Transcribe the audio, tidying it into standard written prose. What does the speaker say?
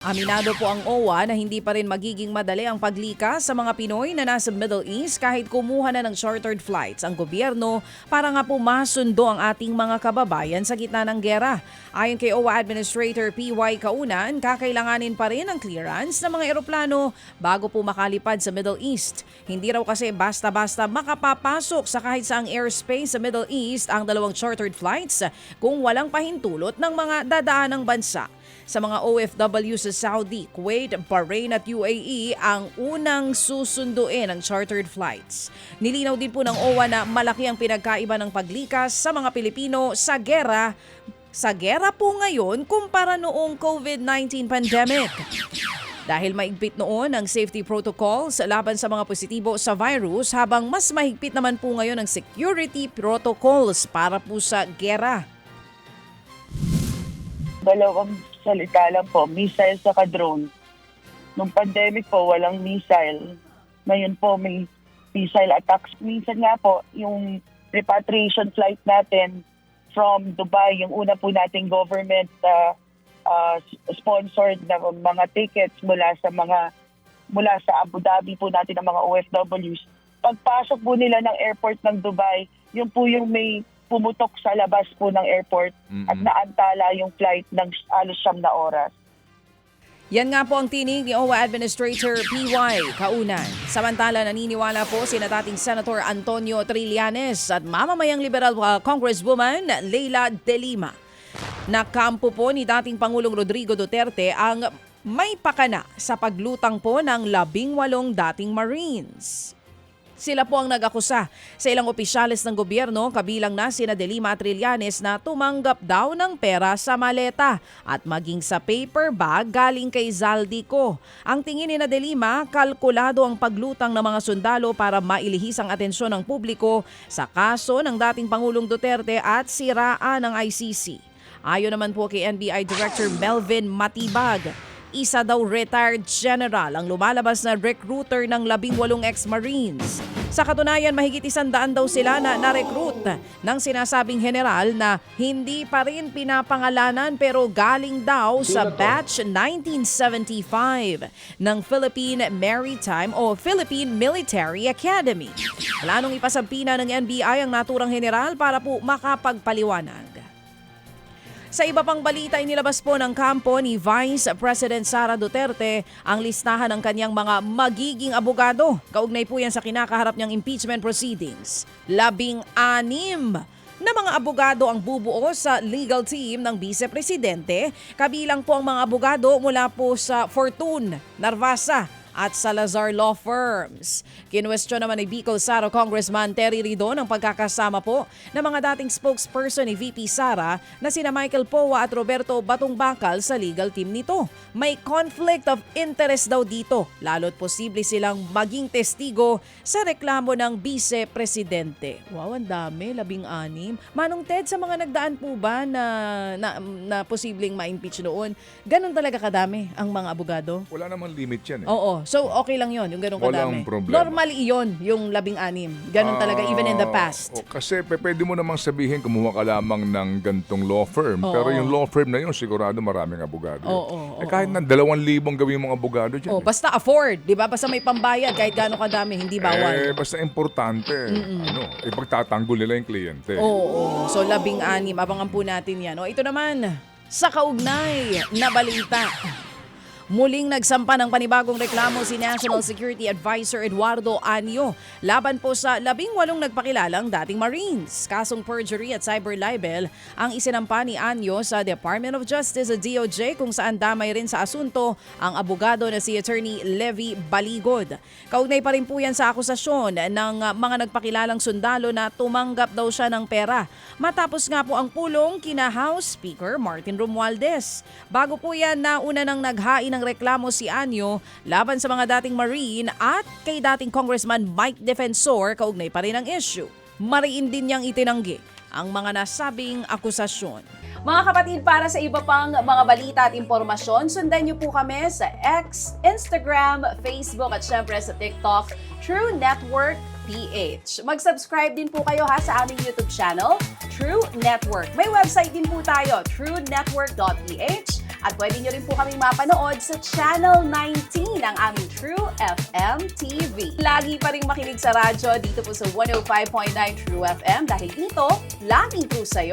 Aminado po ang OWA na hindi pa rin magiging madali ang paglikas sa mga Pinoy na nasa Middle East kahit kumuha na ng chartered flights ang gobyerno para nga po masundo ang ating mga kababayan sa gitna ng gera. Ayon kay OWA Administrator P.Y. Kaunan, kakailanganin pa rin ang clearance ng mga eroplano bago po makalipad sa Middle East. Hindi raw kasi basta-basta makapapasok sa kahit saang airspace sa Middle East ang dalawang chartered flights kung walang pahintulot ng mga dadaanang bansa. Sa mga OFW sa Saudi, Kuwait, Bahrain at UAE ang unang susunduin ang chartered flights. Nilinaw din po ng OWA na malaki ang pinagkaiba ng paglikas sa mga Pilipino sa gera. Sa gera po ngayon kumpara noong COVID-19 pandemic. Dahil maigpit noon ang safety protocols laban sa mga positibo sa virus habang mas mahigpit naman po ngayon ang security protocols para po sa gera. Dalawang salita lang po, missile saka drone. Nung pandemic po, walang missile. Ngayon po, may missile attacks. Minsan nga po, yung repatriation flight natin from Dubai, yung una po nating government sponsored na mga tickets mula sa Abu Dhabi po natin ng mga OFWs. Pagpasok po nila ng airport ng Dubai, yun po yung may pumutok sa labas po ng airport at naantala yung flight ng alos 9 na oras. Yan nga po ang tinig ni OWA Administrator P.Y. Kaunan. Samantala, naniniwala po si dating Senator Antonio Trillanes at mamamayang Liberal Congresswoman Leila De Lima. Nakampo po ni dating Pangulong Rodrigo Duterte ang may pakana sa paglutang po ng 18 dating Marines. Sila po ang nag-akusa sa ilang opisyales ng gobyerno kabilang na sina De Lima at Trillanes na tumanggap daw ng pera sa maleta at maging sa paper bag galing kay Zaldico. Ang tingin ni De Lima, kalkulado ang paglutang ng mga sundalo para mailihis ang atensyon ng publiko sa kaso ng dating Pangulong Duterte at siraan ng ICC. Ayon naman po kay NBI Director Melvin Matibag, isa daw retired general ang lumalabas na recruiter ng 18 ex-Marines. Sa katunayan, mahigit 100 daw sila na na-recruit ng sinasabing general na hindi pa rin pinapangalanan pero galing daw sa batch 1975 ng Philippine Maritime o Philippine Military Academy. Planong ipasampina ng NBI ang naturang general para po makapagpaliwanag. Sa iba pang balita, inilabas po ng kampo ni Vice President Sara Duterte ang listahan ng kanyang mga magiging abogado. Kaugnay po yan sa kinakaharap niyang impeachment proceedings. 16 na mga abogado ang bubuo sa legal team ng Vice Presidente. Kabilang po ang mga abogado mula po sa Fortune, Narvasa at Salazar Law Firms. Kinwestiyon naman ni Bicol Sara Congressman Terry Ridon ang pagkakasama po ng mga dating spokesperson ni VP Sara na sina Michael Poa at Roberto Batong Bakal sa legal team nito. May conflict of interest daw dito, lalo't posible silang maging testigo sa reklamo ng Vice Presidente. Wow, ang dami, 16. Manong Ted, sa mga nagdaan po ba na posibleng ma-impeach noon, ganun talaga kadami ang mga abogado? Wala namang limit yan eh. Oo. So, okay lang yon yung ganun kadami. Walang problema. Normally iyon, yung 16. Ganun talaga, even in the past. Kasi pwede mo namang sabihin kumuha ka lamang ng gantong law firm. Oo. Pero yung law firm na yun, sigurado maraming abogado. Oo, kahit na 2,000 gawin mong abogado dyan. Oh, basta afford, di ba? Basta may pambayad, kahit gano'ng kadami, hindi bawal. Basta importante, ipagtatanggol nila yung kliyente. Oo. So, 16. Abangan po natin yan. O, ito naman, sa kaugnay na balita. Muling nagsampa ng panibagong reklamo si National Security Advisor Eduardo Anyo laban po sa 18 nagpakilalang dating Marines. Kasong perjury at cyber libel ang isinampa ni Anyo sa Department of Justice at DOJ kung saan damay rin sa asunto ang abogado na si Attorney Levy Baligod. Kaugnay pa rin po yan sa akusasyon ng mga nagpakilalang sundalo na tumanggap daw siya ng pera matapos nga po ang pulong kina House Speaker Martin Romualdez. Bago po yan, nauna nang naghain ng reklamo si Anyo laban sa mga dating Marine at kay dating Congressman Mike Defensor kaugnay pa rin ang issue. Mariin din niyang itinanggi ang mga nasabing akusasyon. Mga kapatid, para sa iba pang mga balita at impormasyon, sundan niyo po kami sa X, Instagram, Facebook at syempre sa TikTok, True Network PH. Mag-subscribe din po kayo sa aming YouTube channel, True Network. May website din po tayo, truenetwork.ph. At pwede nyo rin po kaming mapanood sa Channel 19 ng aming True FM TV. Lagi pa rin makinig sa radyo dito po sa 105.9 True FM dahil ito, laging true sa'yo.